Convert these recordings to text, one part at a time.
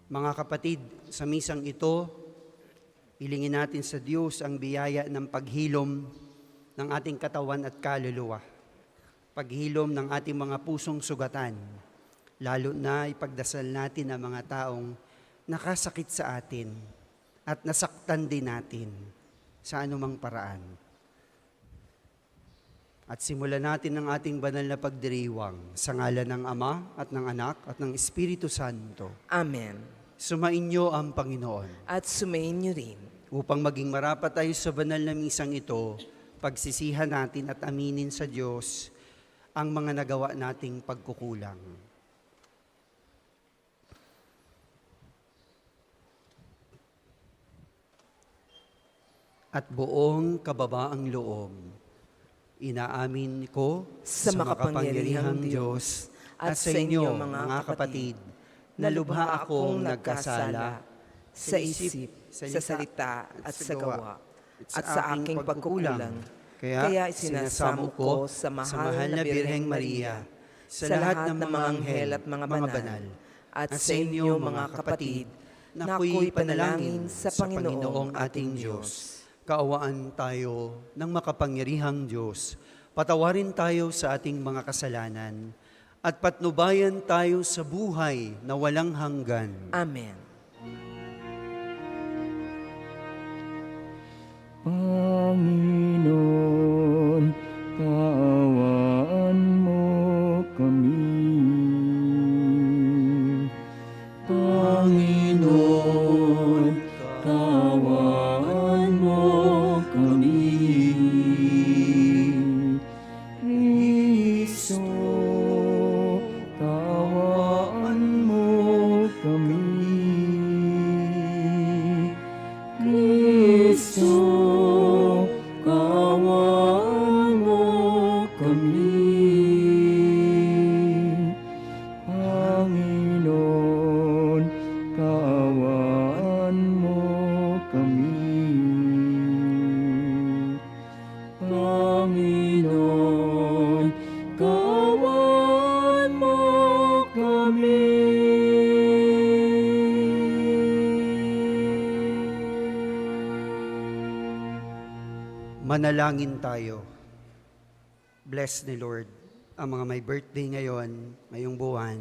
Mga kapatid, sa misang ito, hilingin natin sa Diyos ang biyaya ng paghilom ng ating katawan at kaluluwa. Paghilom ng ating mga pusong sugatan, lalo na ipagdasal natin ang mga taong nakasakit sa atin at nasaktan din natin sa anumang paraan. At simulan natin ang ating banal na pagdiriwang sa ngalan ng Ama at ng Anak at ng Espiritu Santo. Amen. Sumainyo ang Panginoon. At sumayin niyo rin. Upang maging marapat tayo sa banal na misang ito, pagsisihan natin at aminin sa Diyos ang mga nagawa nating pagkukulang. At buong kababaang loob, inaamin ko Sa makapangyarihang Diyos at sa inyo, mga kapatid, na lubha akong nagkasala sa isip, sa salita at sa gawa, at sa aking pagkukulang. Kaya isinasamo ko sa mahal na Birheng Maria, sa lahat ng mga anghel at mga banal, at sa inyo, mga kapatid, na ako'y panalangin sa Panginoong ating Diyos. Kaawaan tayo ng makapangyarihang Diyos, patawarin tayo sa ating mga kasalanan, at patnubayan tayo sa buhay na walang hanggan. Amen. Panginoon, kaawaan mo kami. Panginoon, kaawaan mo kami. Kristo, kaawaan mo kami. Kristo, kaawaan mo kami. Panginoon, kaawaan mo kami. Panginoon, kaawaan mo kami. Manalangin tayo. Bless ni Lord ang mga may birthday ngayon, ngayong buwan,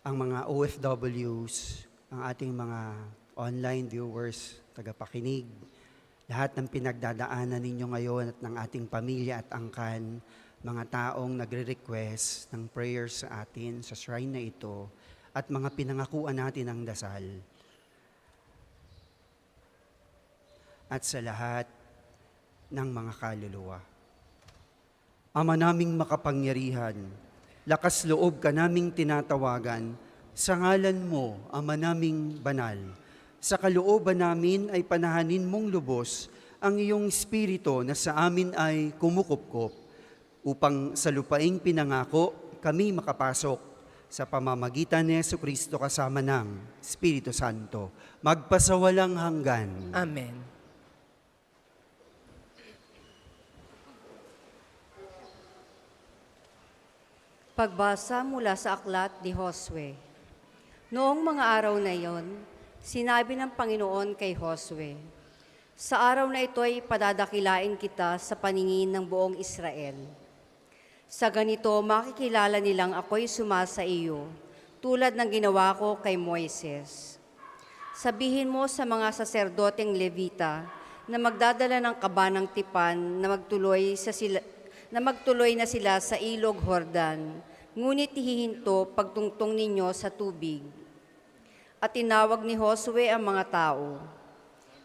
ang mga OFWs, ang ating mga online viewers, tagapakinig, lahat ng pinagdadaanan ninyo ngayon at ng ating pamilya at angkan, mga taong nagre-request ng prayers sa atin sa shrine na ito, at mga pinangakuan natin ng dasal. At sa lahat ng mga kaluluwa. Ama naming makapangyarihan, lakas loob ka naming tinatawagan, sa ngalan mo, Ama naming banal. Sa kalooban namin ay panahanin mong lubos ang iyong espiritu na sa amin ay kumukupkop, upang sa lupaing pinangako kami makapasok sa pamamagitan ni Jesucristo kasama ng Espiritu Santo, magpasawalang hanggan. Amen. Pagbasa mula sa aklat ni Josue. Noong mga araw na iyon, sinabi ng Panginoon kay Josue, "Sa araw na ito ay padadakilain kita sa paningin ng buong Israel. Sa ganito, makikilala nilang ako'y sumasa iyo, tulad ng ginawa ko kay Moises. Sabihin mo sa mga saserdoteng Levita na magdadala ng kaba ng tipan na magtuloy na sila sa ilog Jordan, ngunit hihinto pagtungtong ninyo sa tubig." At tinawag ni Josue ang mga tao,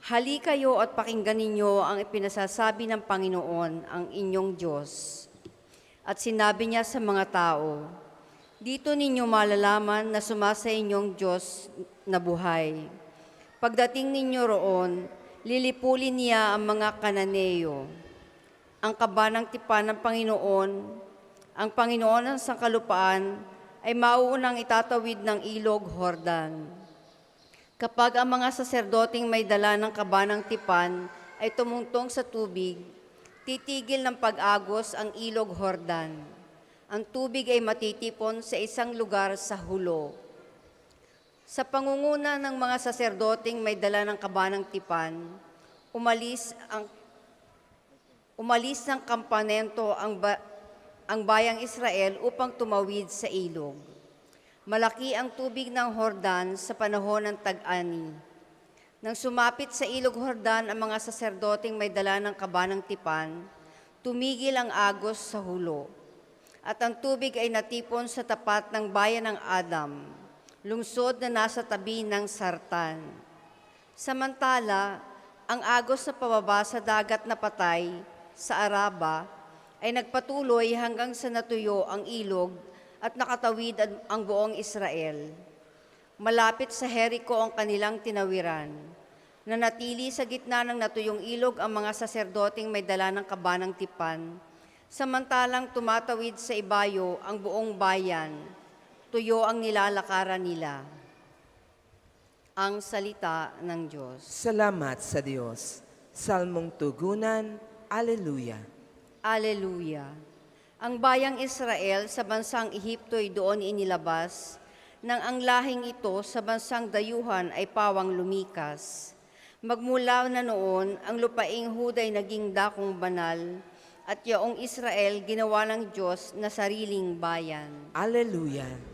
"Hali kayo at pakinggan ninyo ang ipinasasabi ng Panginoon, ang inyong Diyos." At sinabi niya sa mga tao, "Dito ninyo malalaman na sumasa inyong Diyos na buhay. Pagdating ninyo roon, lilipulin niya ang mga Kananeo. Ang kaba ng tipan ng Panginoon, ang Panginoon ng sangkalupaan, ay mauunang itatawid ng ilog Jordan. Kapag ang mga saserdoteng may dala ng kaba ng tipan ay tumungtong sa tubig, titigil ng pag-agos ang ilog Jordan. Ang tubig ay matitipon sa isang lugar sa hulo. Sa pangunguna ng mga saserdoteng may dala ng kabanang tipan, umalis ng kampamento ang bayang Israel upang tumawid sa ilog. Malaki ang tubig ng Hordan sa panahon ng tag-ani. Nang sumapit sa ilog Hordan ang mga saserdoteng may dala ng kabanang tipan, tumigil ang agos sa hulo, at ang tubig ay natipon sa tapat ng bayan ng Adam, lungsod na nasa tabi ng Sartan. Samantala, ang agos na pababa sa dagat na patay sa Araba ay nagpatuloy hanggang sa natuyo ang ilog at nakatawid ang buong Israel. Malapit sa Jericho ang kanilang tinawiran. Nanatili sa gitna ng natuyong ilog ang mga saserdoteng may dala ng kabanang tipan, samantalang tumatawid sa ibayo ang buong bayan. Tuyo ang nilalakaran nila. Ang salita ng Diyos. Salamat sa Diyos. Salmong tugunan, Alleluia. Alleluia. Ang bayang Israel sa bansang Ehipto'y doon inilabas, nang ang lahing ito sa bansang dayuhan ay pawang lumikas. Magmula na noon, ang lupaing Huday naging dakong banal, at yaong Israel ginawa ng Diyos na sariling bayan. Alleluia.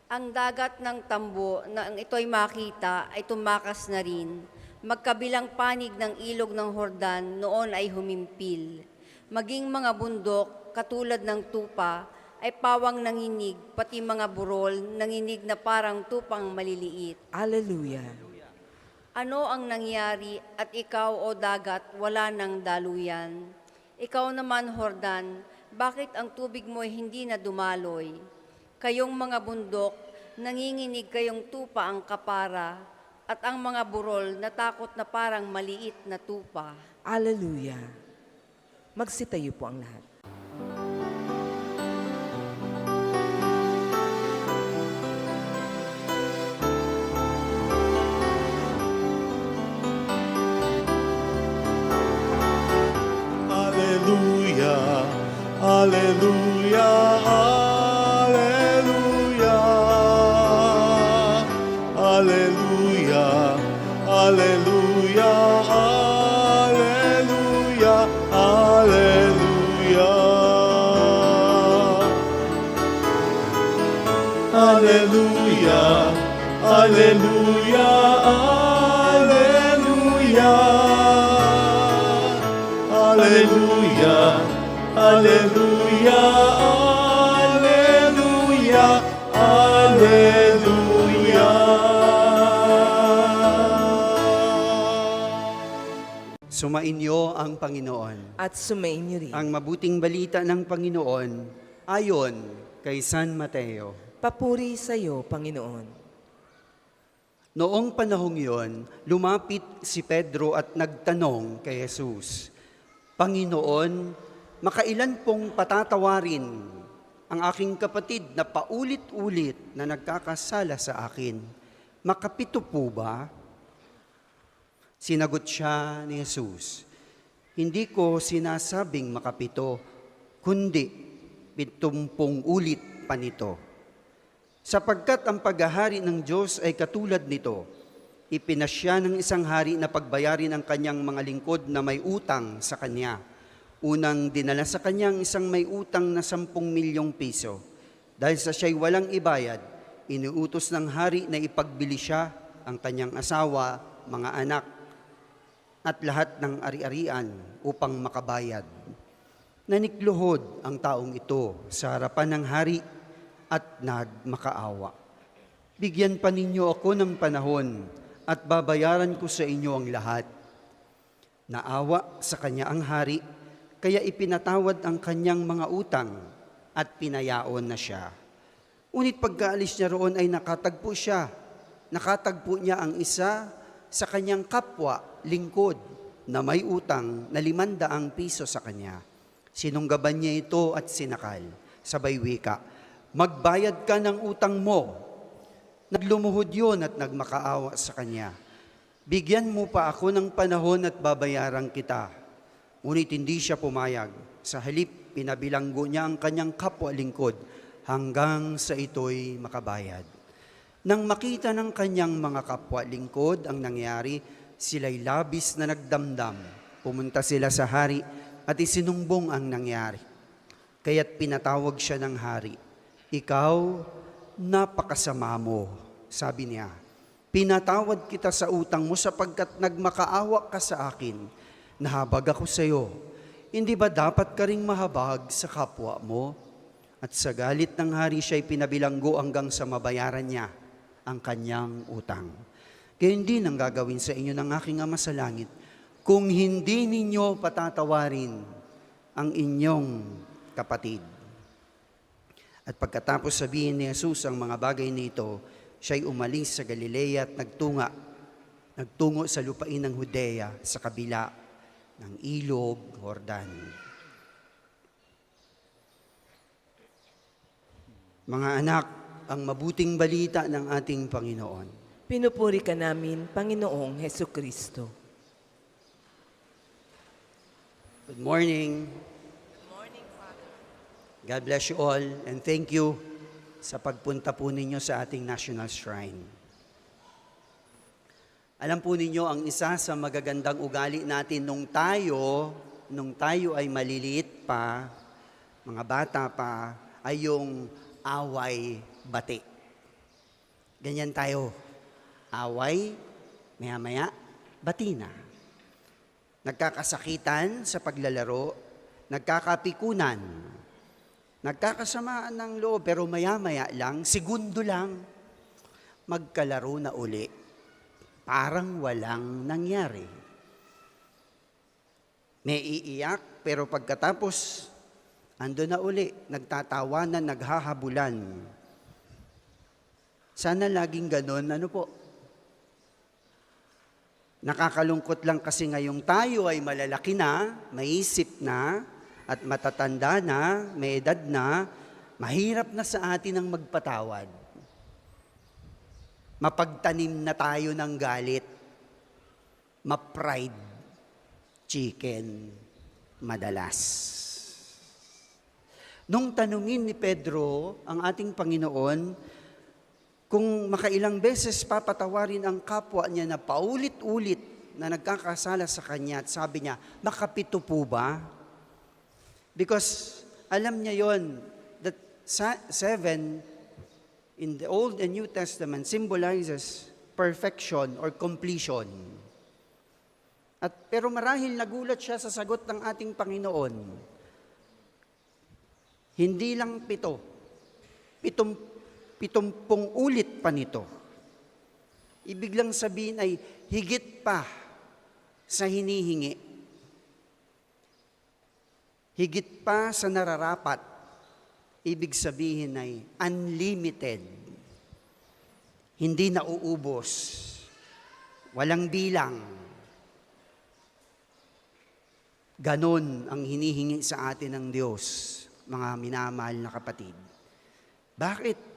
Ang dagat ng tambo na ang ito'y makita ay tumakas na rin. Magkabilang panig ng ilog ng Hordan noon ay humimpil. Maging mga bundok katulad ng tupa ay pawang nanginig, pati mga burol nanginig na parang tupang maliliit. Alleluia. Ano ang nangyari at ikaw o dagat wala nang daluyan? Ikaw naman Hordan, bakit ang tubig mo hindi na dumaloy? Kayong mga bundok, nanginginig kayong tupa ang kapara, at ang mga burol natakot na parang maliit na tupa. Alleluia. Magsitayo po ang lahat. Alleluia, Alleluia, Alleluia, Alleluia, Alleluia, Alleluia, Alleluia. Alleluia, Alleluia, Alleluia. Alleluia, Alleluia, Alleluia, Alleluia. Sumainyo ang Panginoon. At sumainyo rin. Ang mabuting balita ng Panginoon ayon kay San Mateo. Papuri sa iyo, Panginoon. Noong panahong iyon, lumapit si Pedro at nagtanong kay Jesus, Panginoon, makailan pong patatawarin ang aking kapatid na paulit-ulit na nagkakasala sa akin? Makapito po ba? Sinagot siya ni Jesus, hindi ko sinasabing makapito, kundi 70 ulit pa nito. Sapagkat ang paghahari ng Diyos ay katulad nito, ipinasya ng isang hari na pagbayarin ang kanyang mga lingkod na may utang sa kanya. Unang dinala sa kanyang isang may utang na 10 milyong piso. Dahil sa siya'y walang ibayad, inuutos ng hari na ipagbili siya, ang kanyang asawa, mga anak, at lahat ng ari-arian upang makabayad. Nanikluhod ang taong ito sa harapan ng hari at nagmakaawa. Bigyan pa ninyo ako ng panahon at babayaran ko sa inyo ang lahat. Naawa sa kanya ang hari, kaya ipinatawad ang kanyang mga utang at pinayaon na siya. Ngunit pagkaalis niya roon ay nakatagpo siya. Nakatagpo niya ang isa sa kanyang kapwa, lingkod, na may utang na 500 piso sa kanya. Sinunggaban niya ito at sinakal. Sabay wika, magbayad ka ng utang mo. Naglumuhod yun at nagmakaawa sa kanya. Bigyan mo pa ako ng panahon at babayaran kita. Ngunit hindi siya pumayag. Sa halip, pinabilanggo niya ang kanyang kapwa lingkod hanggang sa ito'y makabayad. Nang makita ng kanyang mga kapwa lingkod ang nangyari, sila'y labis na nagdamdam. Pumunta sila sa hari at isinumbong ang nangyari. Kaya't pinatawag siya ng hari. Ikaw, napakasama mo, sabi niya. Pinatawad kita sa utang mo sapagkat nagmakaawa ka sa akin. Nahabag ako sa iyo. Hindi ba dapat ka ring mahabag sa kapwa mo? At sa galit ng hari siya'y pinabilanggo hanggang sa mabayaran niya ang kanyang utang. Kaya hindi nang gagawin sa inyo ng aking Ama sa langit kung hindi ninyo patatawarin ang inyong kapatid. At pagkatapos sabihin ni Jesus ang mga bagay nito, siya'y umalis sa Galilea at nagtungo sa lupain ng Judea sa kabila ng ilog Jordan. Mga anak, ang mabuting balita ng ating Panginoon. Pinupuri ka namin, Panginoong Hesukristo. Good morning. God bless you all and thank you sa pagpunta po ninyo sa ating National Shrine. Alam po ninyo, ang isa sa magagandang ugali natin nung tayo ay maliliit pa, mga bata pa, ay yung away bati. Ganyan tayo. Away, maya-maya, bati na. Nagkakasakitan sa paglalaro, nagkakapikunan, nagkakasamaan ng loob, pero maya-maya lang, segundo lang, magkalaro na uli. Parang walang nangyari. May iiyak, pero pagkatapos, ando na uli, nagtatawanan, naghahabulan. Sana laging ganon, ano po? Nakakalungkot lang kasi ngayong tayo ay malalaki na, may isip na, at matatanda na, may edad na, mahirap na sa atin ang magpatawad. Mapagtanim na tayo ng galit, ma-fried chicken madalas. Nung tanungin ni Pedro ang ating Panginoon, kung makailang beses papatawarin ang kapwa niya na paulit-ulit na nagkakasala sa kanya at sabi niya, makapito po ba? Because alam niya yon that 7 in the Old and New Testament symbolizes perfection or completion. Pero marahil nagulat siya sa sagot ng ating Panginoon. Hindi lang 70 ulit pa nito. Ibig lang sabihin ay higit pa sa hinihingi. Higit pa sa nararapat. Ibig sabihin ay unlimited. Hindi nauubos. Walang bilang. Ganon ang hinihingi sa atin ng Diyos, mga minamahal na kapatid. Bakit?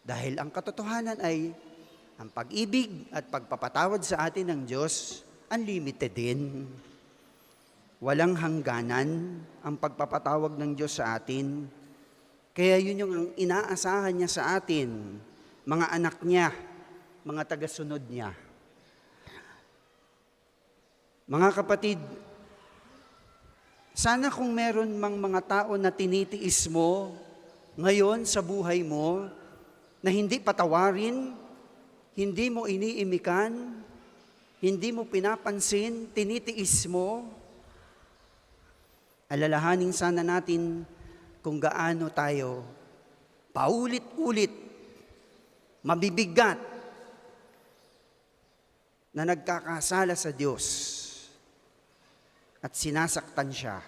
Dahil ang katotohanan ay ang pag-ibig at pagpapatawad sa atin ng Diyos, unlimited din. Walang hangganan ang pagpapatawag ng Diyos sa atin. Kaya yun yung inaasahan niya sa atin, mga anak niya, mga tagasunod niya. Mga kapatid, sana kung meron mang mga tao na tinitiis mo ngayon sa buhay mo, na hindi patawarin, hindi mo iniimikan, hindi mo pinapansin, tinitiis mo, alalahanin sana natin kung gaano tayo paulit-ulit, mabibigat na nagkakasala sa Diyos at sinasaktan siya.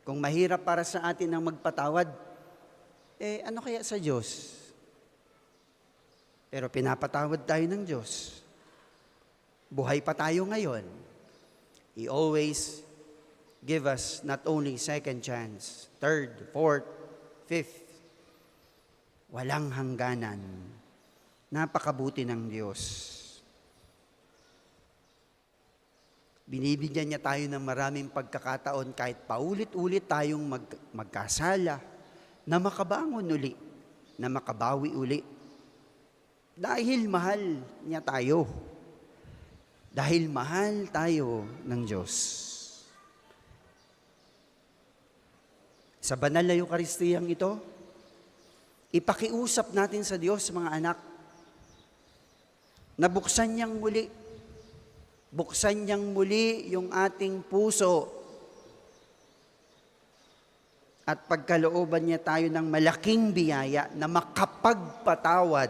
Kung mahirap para sa atin ang magpatawad, ano kaya sa Diyos? Pero pinapatawad tayo ng Diyos. Buhay pa tayo ngayon. He always give us not only second chance, third, fourth, fifth. Walang hangganan. Napakabuti ng Diyos. Binibigyan niya tayo ng maraming pagkakataon kahit paulit-ulit tayong magkasala, na makabangon uli. na makabawi uli. Dahil mahal niya tayo. Dahil mahal tayo ng Diyos. Sa banal na Eukaristiyang ito, ipakiusap natin sa Diyos, mga anak, na buksan niyang muli yung ating puso at pagkalooban niya tayo ng malaking biyaya na makapagpatawad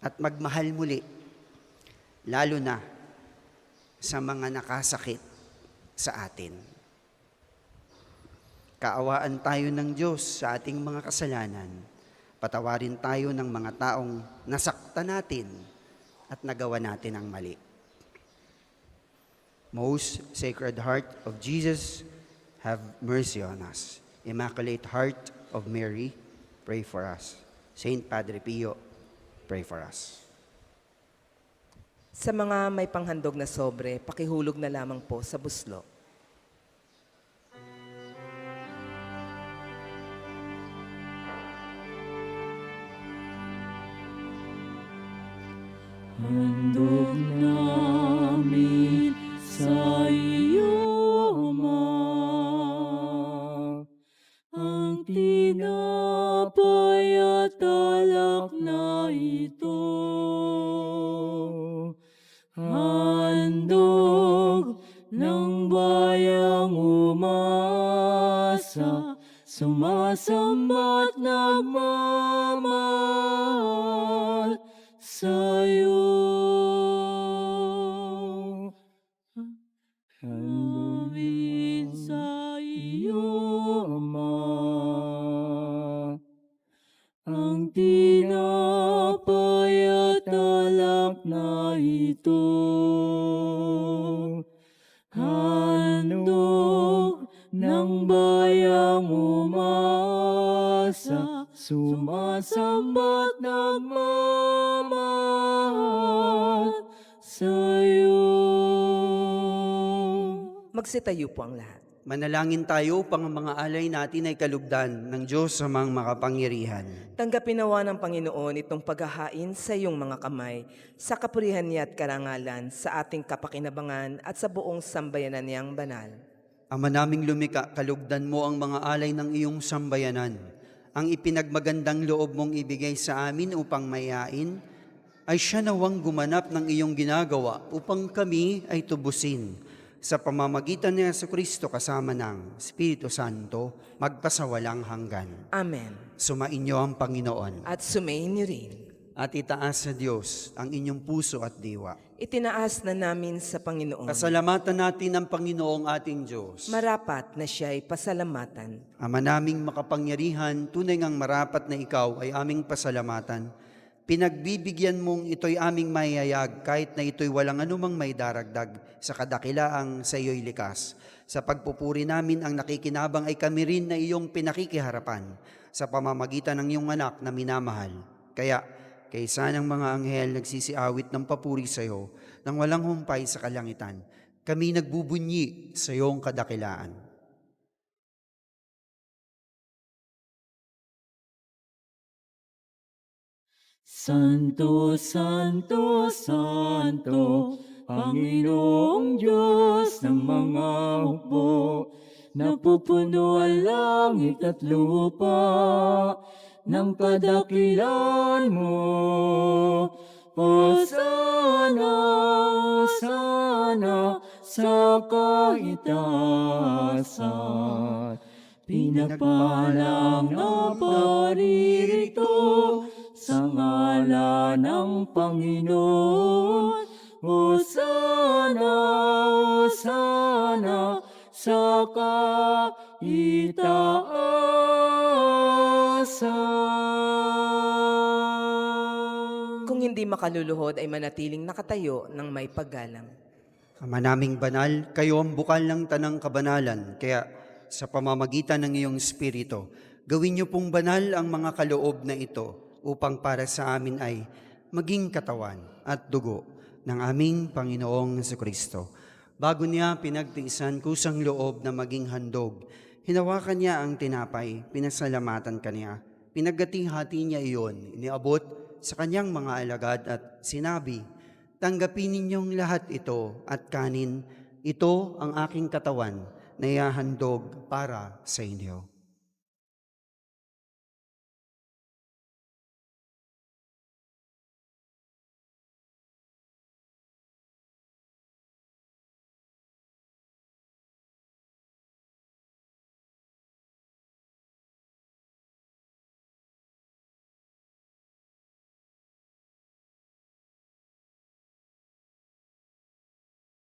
at magmahal muli, lalo na sa mga nakasakit sa atin. Kaawaan tayo ng Diyos sa ating mga kasalanan. Patawarin tayo ng mga taong nasaktan natin at nagawa natin ang mali. Most Sacred Heart of Jesus, have mercy on us. Immaculate Heart of Mary, pray for us. Saint Padre Pio, pray for us. Sa mga may panghandog na sobre, pakihulog na lamang po sa buslo. Handog namin sa iyo, Ama, ang tinapay at alak na ito. Handog ng bayang umasa, sumasamba't nagmamahal sa'yo. Handogin sa iyo, Ama, ang tinapay at alak na ito. Handog ng bayang umasa, sumasamba't nagmamahal sa'yo. Magsitayo po ang lahat. Manalangin tayo upang ang mga alay natin ay kalugdan ng Diyos sa mga makapangyarihan. Tanggapin nawa ng Panginoon itong paghahain sa iyong mga kamay, sa kapurihan niya at karangalan, sa ating kapakinabangan at sa buong sambayanan niyang banal. Ama naming lumika, kalugdan mo ang mga alay ng iyong sambayanan. Ang ipinagmagandang loob mong ibigay sa amin upang mayain, ay siya nawang gumanap ng iyong ginagawa upang kami ay tubusin. Sa pamamagitan ni Jesucristo kasama ng Espiritu Santo, magpasawalang hanggan. Amen. Sumainyo ang Panginoon. At sumayin niyo rin. At itaas sa Diyos ang inyong puso at diwa. Itinaas na namin sa Panginoon. Pasalamatan natin ang Panginoong ating Diyos. Marapat na siya'y pasalamatan. Ama naming makapangyarihan, tunay ngang marapat na ikaw ay aming pasalamatan. Pinagbibigyan mong ito'y aming mayayag kahit na ito'y walang anumang may daragdag sa kadakilaang sa iyo'y likas. Sa pagpupuri namin ang nakikinabang ay kami rin na iyong pinakikiharapan sa pamamagitan ng iyong anak na minamahal. Kaya, kaysa ng mga anghel nagsisiawit ng papuri sa iyo nang walang humpay sa kalangitan, kami nagbubunyi sa iyong kadakilaan. Santo, Santo, Santo, Panginoong Diyos ng mga hukbo, napupuno ang langit at lupa ng kadakilan mo. Hosana, Hosana sa kaitaasan. Pinagpalang na paririto sa ngalan ng Panginoon. Hosana, Hosana sa kaitaasan. Kung hindi makaluluhod ay manatiling nakatayo ng may paggalang. Ama naming banal, kayo ang bukal ng tanang kabanalan, kaya sa pamamagitan ng iyong Espiritu, gawin niyo pong banal ang mga kaloob na ito upang para sa amin ay maging katawan at dugo ng aming Panginoong Jesucristo. Bago niya pinagtiisan kusang loob na maging handog, hinawakan niya ang tinapay, pinasalamatan kaniya, Pinaghati-hati niya iyon, iniabot sa kanyang mga alagad at sinabi, "Tanggapin ninyong lahat ito at kanin, ito ang aking katawan na ihahandog para sa inyo."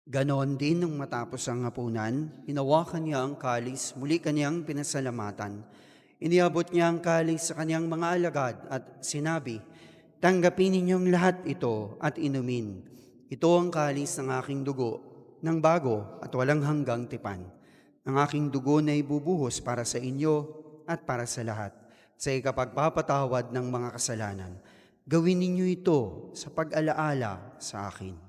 Ganon din nung matapos ang hapunan, hinawakan niya ang kalis, muli kanyang pinasalamatan. Iniabot niya ang kalis sa kanyang mga alagad at sinabi, "Tanggapin ninyong lahat ito at inumin. Ito ang kalis ng aking dugo, ng bago at walang hanggang tipan. Ang aking dugo na ibubuhos para sa inyo at para sa lahat, sa ikapagpapatawad ng mga kasalanan. Gawin ninyo ito sa pag-alaala sa akin."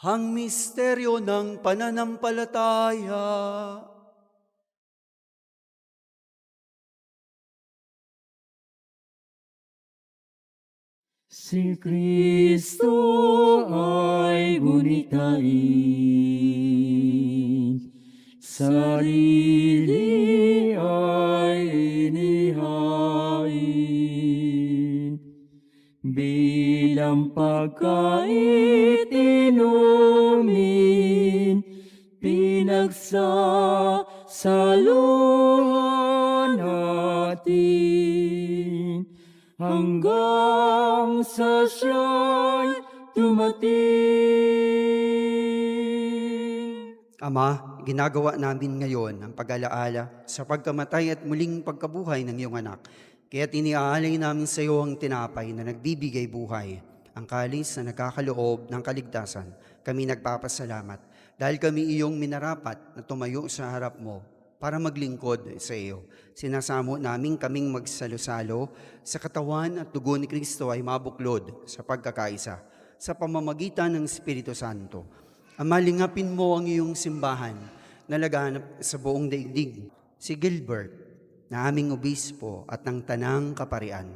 Ang misteryo ng pananampalataya. Si Kristo ay gunitain, sarili ay inihain, bilang pagkait inumin, pinagsasaluhan natin, hanggang sa siya'y dumating. Ama, ginagawa namin ngayon ang pag-alaala sa pagkamatay at muling pagkabuhay ng iyong anak. Kaya't iniaalay namin sa iyo ang tinapay na nagbibigay buhay, ang kalis na nagkakaloob ng kaligtasan. Kami nagpapasalamat dahil kami iyong minarapat na tumayo sa harap mo para maglingkod sa iyo. Sinasamo namin kaming magsalo-salo sa katawan at dugo ni Kristo ay mabuklod sa pagkakaisa sa pamamagitan ng Espiritu Santo. Ama, lingapin mo ang iyong simbahan na laganap sa buong daigdig. Si Gilbert, na aming obispo at ng Tanang Kaparian.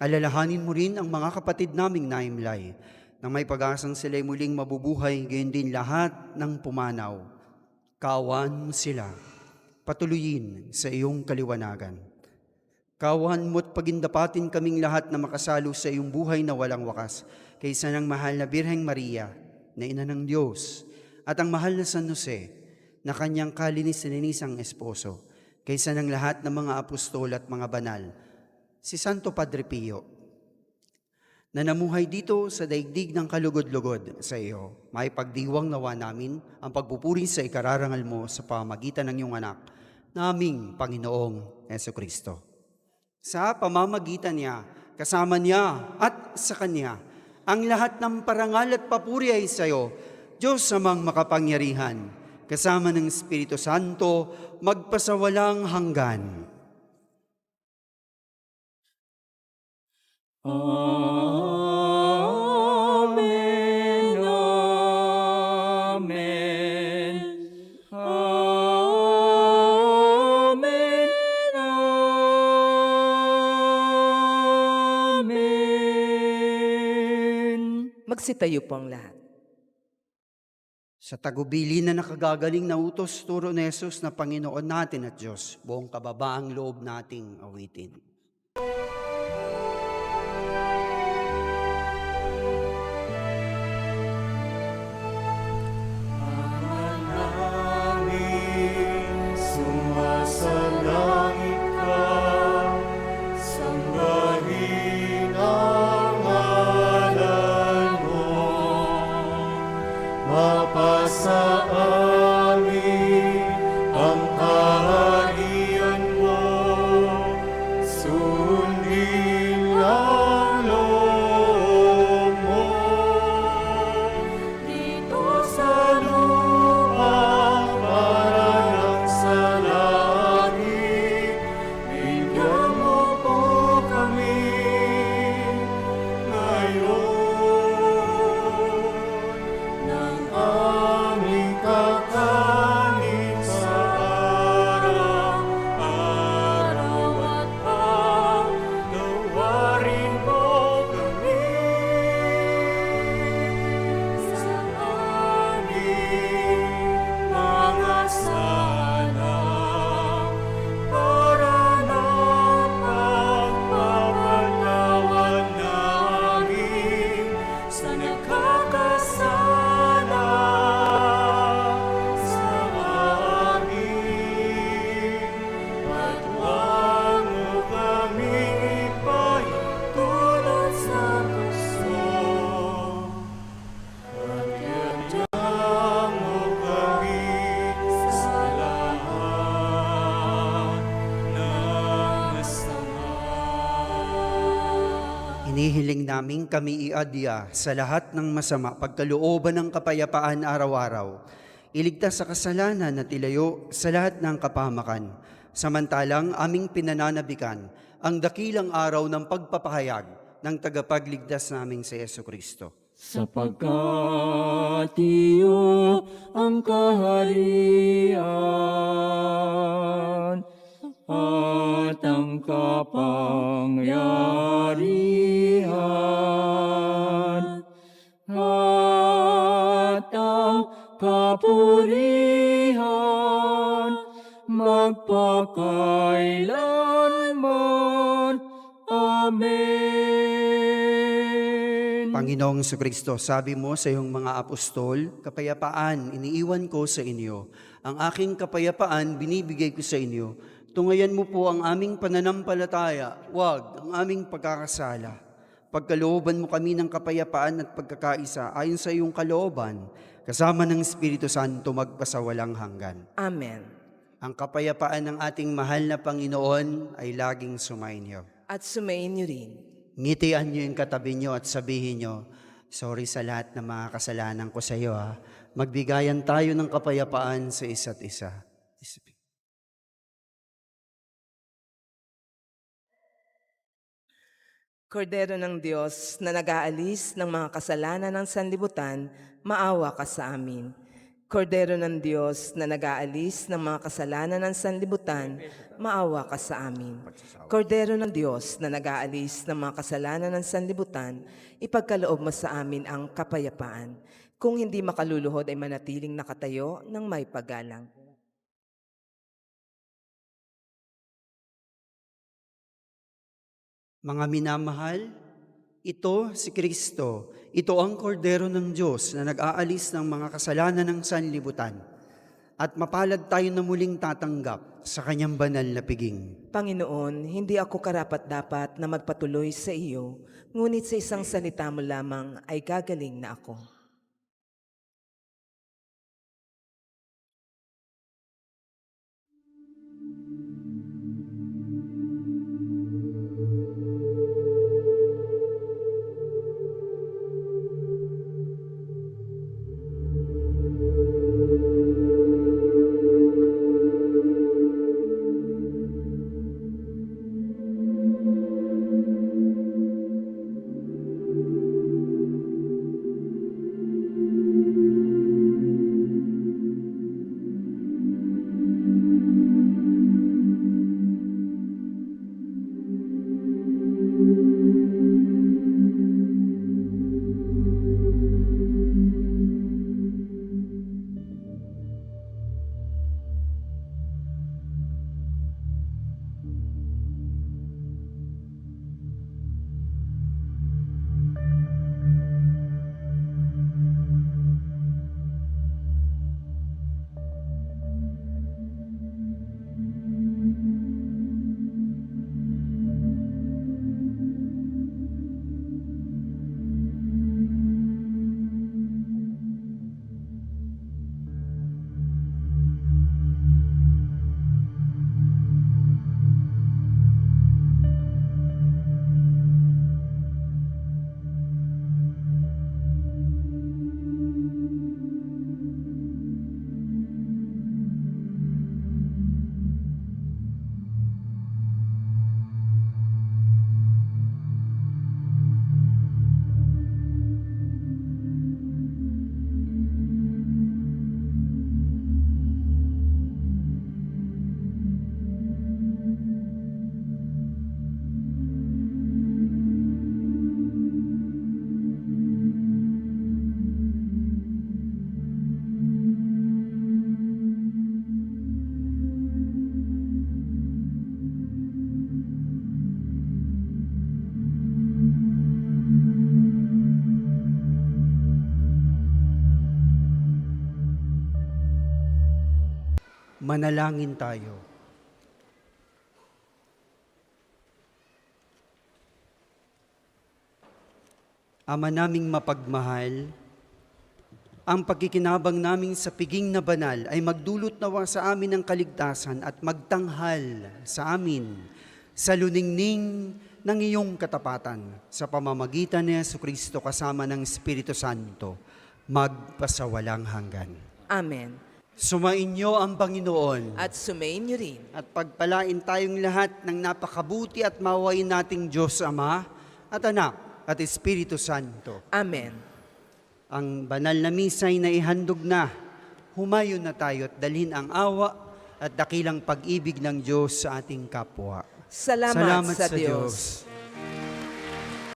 Alalahanin mo rin ang mga kapatid naming naimlay na may pag-asang sila'y muling mabubuhay, gayon din lahat ng pumanaw. Kaawaan mo sila, patuloyin sa iyong kaliwanagan. Kaawaan mo't pagindapatin kaming lahat na makasalo sa iyong buhay na walang wakas, kaysa ng mahal na Birheng Maria, na ina ng Diyos, at ang mahal na San Jose, na kanyang kalinis-linisang esposo, kaysa ng lahat ng mga apostol at mga banal, si Santo Padre Pio, na namuhay dito sa daigdig ng kalugod-lugod sa iyo. May pagdiwang nawa namin ang pagpupuri sa ikararangal mo sa pamamagitan ng iyong anak, naming Panginoong Jesucristo. Sa pamamagitan niya, kasama niya at sa Kanya, ang lahat ng parangal at papuri ay sa iyo, Diyos amang makapangyarihan, kasama ng Espiritu Santo, magpasawalang hanggan. Amen, amen, amen, amen. Magsitayo po ang lahat. Sa tagubili na nakagagaling na utos, turo ni Jesus na Panginoon natin at Diyos, buong kababaang loob nating awitin. Sumasalangit ka, sambahin ang ngalan mo. Mapasa amin ang kaharian mo, Inihiling namin kami iadya sa lahat ng masama pagkalooban ng kapayapaan araw-araw. Iligtas sa kasalanan at ilayo sa lahat ng kapahamakan. Samantalang aming pinananabikan ang dakilang araw ng pagpapahayag ng tagapagligtas naming si Jesucristo. Sapagkat iyo ang kaharian at ang kapangyarihan at ang kapurihan magpakailanman. Amen. Panginoong Jesucristo, sabi mo sa iyong mga apostol, kapayapaan iniiwan ko sa inyo. Ang aking kapayapaan binibigay ko sa inyo. Tungayan mo po ang aming pananampalataya, wag ang aming pagkakasala. Pagkalooban mo kami ng kapayapaan at pagkakaisa ayon sa iyong kalooban, kasama ng Espiritu Santo magpasawalang hanggan. Amen. Ang kapayapaan ng ating mahal na Panginoon ay laging sumainyo. At sumayin niyo rin. Ngitian niyo yung katabi niyo at sabihin niyo, sorry sa lahat ng mga kasalanan ko sa iyo. Magbigayan tayo ng kapayapaan sa isa't isa. Kordero ng Diyos na nag-aalis ng mga kasalanan ng sanlibutan, maawa ka sa amin. Kordero ng Diyos na nag-aalis ng mga kasalanan ng sanlibutan, maawa ka sa amin. Kordero ng Diyos na nag-aalis ng mga kasalanan ng sanlibutan, ipagkaloob mo sa amin ang kapayapaan. Kung hindi makaluluhod ay manatiling nakatayo ng may paggalang. Mga minamahal, ito si Kristo. Ito ang kordero ng Diyos na nag-aalis ng mga kasalanan ng sanlibutan. At mapalad tayo na muling tatanggap sa kanyang banal na piging. Panginoon, hindi ako karapat-dapat na magpatuloy sa iyo, ngunit sa isang salita mo lamang ay gagaling na ako. Manalangin tayo. Ama naming mapagmahal, ang pagkikinabang namin sa piging na banal ay magdulot nawa sa amin ng kaligtasan at magtanghal sa amin sa luningning ng iyong katapatan sa pamamagitan ni Jesucristo kasama ng Espiritu Santo, magpasawalang hanggan. Amen. Sumainyo ang Panginoon At sumayin niyo rin. at pagpalain tayong lahat ng napakabuti at mawain nating Diyos Ama at Anak at Espiritu Santo. Amen. Ang banal na misa'y naihandog na. Humayon na tayo at dalhin ang awa at dakilang pag-ibig ng Diyos sa ating kapwa. Salamat sa Diyos.